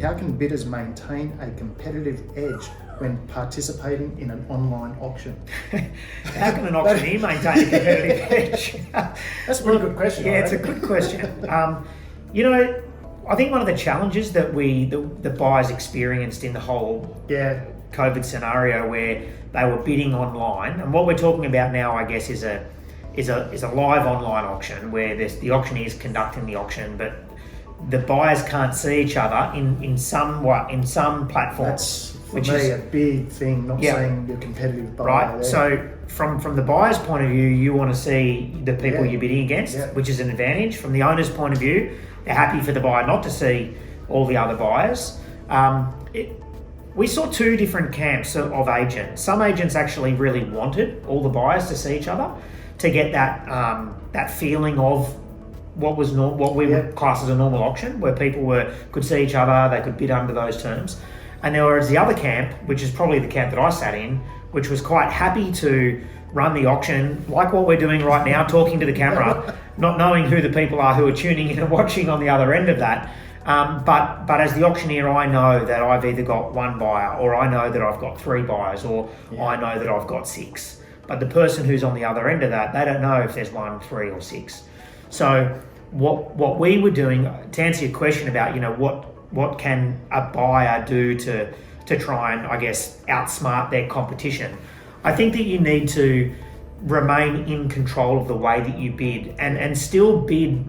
how can bidders maintain a competitive edge when participating in an online auction? How can an auctioneer maintain a competitive edge? That's a pretty good question. Yeah, it's a good question. I think one of the challenges that the buyers experienced in the whole COVID scenario, where they were bidding online, and what we're talking about now, I guess, is a live online auction where the auctioneer's conducting the auction, but the buyers can't see each other in some platforms. That's for me a big thing, not seeing your competitive buyer. Right. There. So from the buyer's point of view, you want to see the people you're bidding against, which is an advantage. From the owner's point of view, they're happy for the buyer not to see all the other buyers. We saw two different camps of agents. Some agents actually really wanted all the buyers to see each other to get that feeling of what we would class as a normal auction, where people could see each other, they could bid under those terms. And there was the other camp, which is probably the camp that I sat in, which was quite happy to run the auction like what we're doing right now, talking to the camera, not knowing who the people are who are tuning in and watching on the other end of that. But as the auctioneer, I know that I've either got one buyer, or I know that I've got three buyers, or I know that I've got six. But the person who's on the other end of that, they don't know if there's 1, 3, or 6. So what we were doing, to answer your question about, what can a buyer do to try and, I guess, outsmart their competition, I think that you need to remain in control of the way that you bid and still bid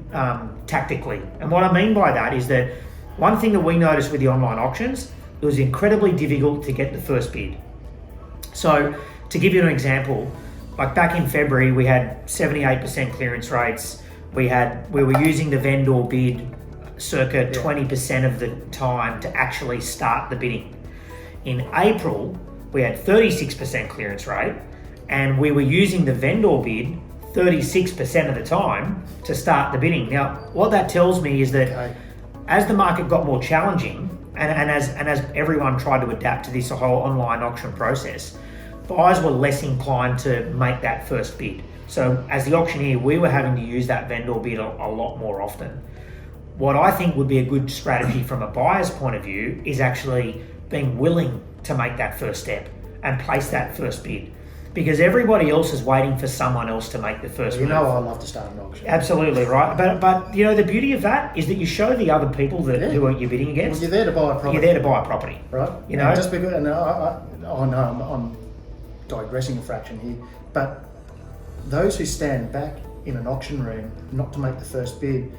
tactically. And what I mean by that is that one thing that we noticed with the online auctions, it was incredibly difficult to get the first bid. So to give you an example, like back in February, we had 78% clearance rates. We were using the vendor bid circa 20% of the time to actually start the bidding. In April, we had 36% clearance rate, and we were using the vendor bid 36% of the time to start the bidding. Now, what that tells me is that as the market got more challenging, and as everyone tried to adapt to this whole online auction process, buyers were less inclined to make that first bid. So as the auctioneer, we were having to use that vendor bid a lot more often. What I think would be a good strategy from a buyer's point of view is actually being willing to make that first step and place that first bid, because everybody else is waiting for someone else to make the first move. I love to start an auction. Absolutely, right. But the beauty of that is that you show the other people who are you bidding against. Well, you're there to buy a property. You're there to buy a property. Right. And just because, I'm digressing a fraction here, but those who stand back in an auction room not to make the first bid,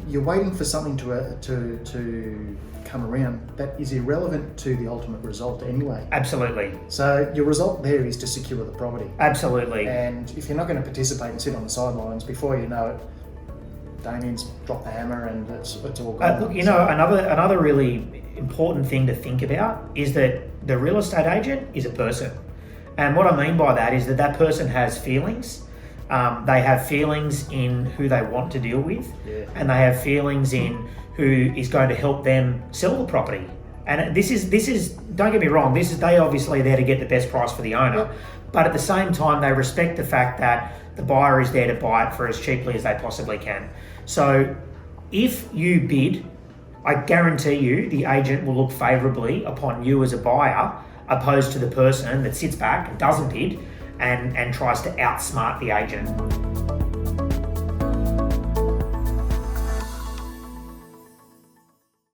you're waiting for something to come around that is irrelevant to the ultimate result anyway. Absolutely. So your result there is to secure the property. Absolutely. And if you're not going to participate and sit on the sidelines, before you know it, Damien's dropped the hammer and it's all gone. Look, another really important thing to think about is that the real estate agent is a person. And what I mean by that is that person has feelings. They have feelings in who they want to deal with, and they have feelings in who is going to help them sell the property. And this is don't get me wrong, they obviously there to get the best price for the owner, but at the same time they respect the fact that the buyer is there to buy it for as cheaply as they possibly can. So if you bid, I guarantee you the agent will look favourably upon you as a buyer, opposed to the person that sits back and doesn't bid and tries to outsmart the agent.